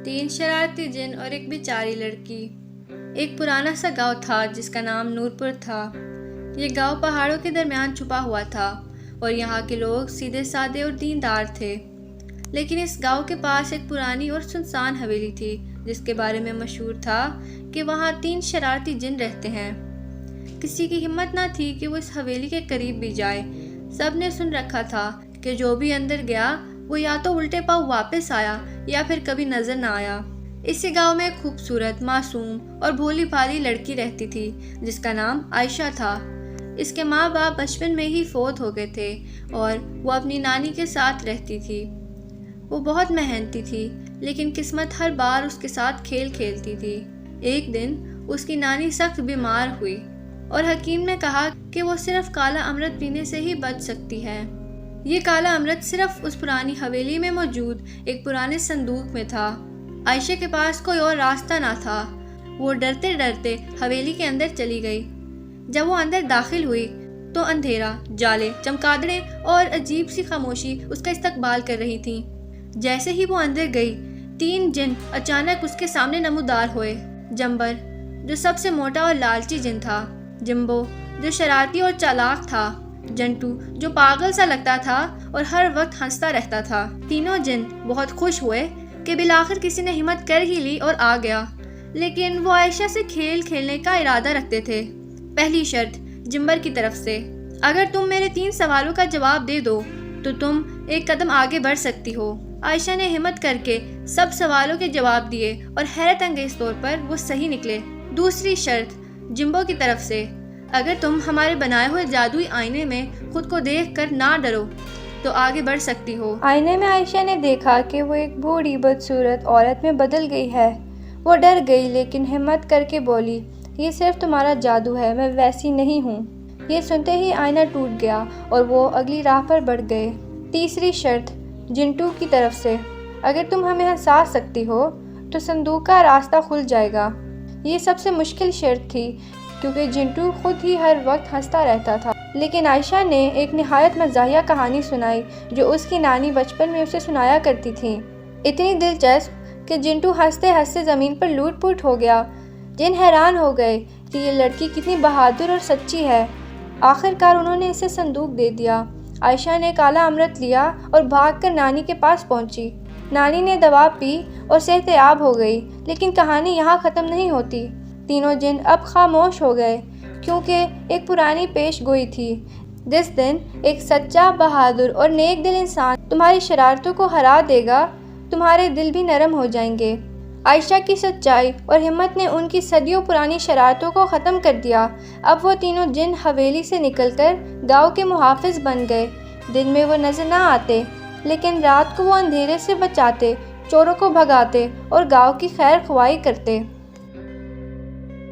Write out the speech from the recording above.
3 शरारती जिन और एक बेचारी लड़की। एक पुराना सा गांव था जिसका नाम नूरपुर था। ये गांव पहाड़ों के दरमियान छुपा हुआ था और यहाँ के लोग सीधे साधे और दीनदार थे। लेकिन इस गांव के पास एक पुरानी और सुनसान हवेली थी जिसके बारे में मशहूर था कि वहाँ 3 शरारती जिन रहते हैं। किसी की हिम्मत ना थी कि वो इस हवेली के करीब भी जाए। सब ने सुन रखा था कि जो भी अंदर गया वो या तो उल्टे पाँव वापस आया या फिर कभी नजर ना आया। इसी गांव में एक खूबसूरत, मासूम और भोली भाली लड़की रहती थी जिसका नाम आयशा था। इसके माँ बाप बचपन में ही फौत हो गए थे और वो अपनी नानी के साथ रहती थी। वो बहुत मेहनती थी लेकिन किस्मत हर बार उसके साथ खेल खेलती थी। एक दिन उसकी नानी सख्त बीमार हुई और हकीम ने कहा कि वो सिर्फ काला अमृत पीने से ही बच सकती है। ये काला अमृत सिर्फ उस पुरानी हवेली में मौजूद एक पुराने संदूक में था। आयशा के पास कोई और रास्ता ना था। वो डरते डरते हवेली के अंदर चली गई। जब वो अंदर दाखिल हुई तो अंधेरा, जाले, चमगादड़ें और अजीब सी खामोशी उसका इस्तकबाल कर रही थीं। जैसे ही वो अंदर गई 3 जिन अचानक उसके सामने नमूदार हुए। जंबर, जो सबसे मोटा और लालची जिन था। जिम्बो, जो शरारती और चालाक था। जंटू, जो पागल सा लगता था और हर वक्त हंसता रहता था। तीनों जिन बहुत खुश हुए कि बिलाखिर किसी ने हिम्मत कर ही ली और आ गया। लेकिन वो आयशा से खेल खेलने का इरादा रखते थे। पहली शर्त जिम्बर की तरफ से, अगर तुम मेरे 3 सवालों का जवाब दे दो तो तुम एक कदम आगे बढ़ सकती हो। आयशा ने हिम्मत करके सब सवालों के जवाब दिए और हैरत अंगेज तौर पर वो सही निकले। दूसरी शर्त जिम्बो की तरफ से, अगर तुम हमारे बनाए हुए जादुई आईने में खुद को देखकर ना डरो तो आगे बढ़ सकती हो। आईने में आयशा ने देखा कि वो एक बूढ़ी बदसूरत औरत में बदल गई है। वो डर गई लेकिन हिम्मत करके बोली, ये सिर्फ तुम्हारा जादू है, मैं वैसी नहीं हूँ। ये सुनते ही आईना टूट गया और वो अगली राह पर बढ़ गए। तीसरी शर्त जिंटू की तरफ से, अगर तुम हमें हंसा सकती हो तो संदूक का रास्ता खुल जाएगा। ये सबसे मुश्किल शर्त थी क्योंकि जिंटू खुद ही हर वक्त हंसता रहता था। लेकिन आयशा ने एक निहायत मज़ाहिया कहानी सुनाई जो उसकी नानी बचपन में उसे सुनाया करती थी। इतनी दिलचस्प कि जिंटू हंसते हंसते ज़मीन पर लूट पुट हो गया। जिन हैरान हो गए कि ये लड़की कितनी बहादुर और सच्ची है। आखिरकार उन्होंने इसे संदूक दे दिया। आयशा ने काला अमृत लिया और भागकर नानी के पास पहुंची। नानी ने दवा पी और सेहतयाब हो गई। लेकिन कहानी यहाँ ख़त्म नहीं होती। तीनों जिन अब खामोश हो गए क्योंकि एक पुरानी पेश गोई थी। जिस दिन एक सच्चा, बहादुर और नेक दिल इंसान तुम्हारी शरारतों को हरा देगा, तुम्हारे दिल भी नरम हो जाएंगे। आयशा की सच्चाई और हिम्मत ने उनकी सदियों पुरानी शरारतों को ख़त्म कर दिया। अब वो तीनों जिन हवेली से निकलकर गांव के मुहाफिज बन गए। दिन में वो नजर ना आते लेकिन रात को वो अंधेरे से बचाते, चोरों को भगाते और गांव की खैर ख्वाही करते।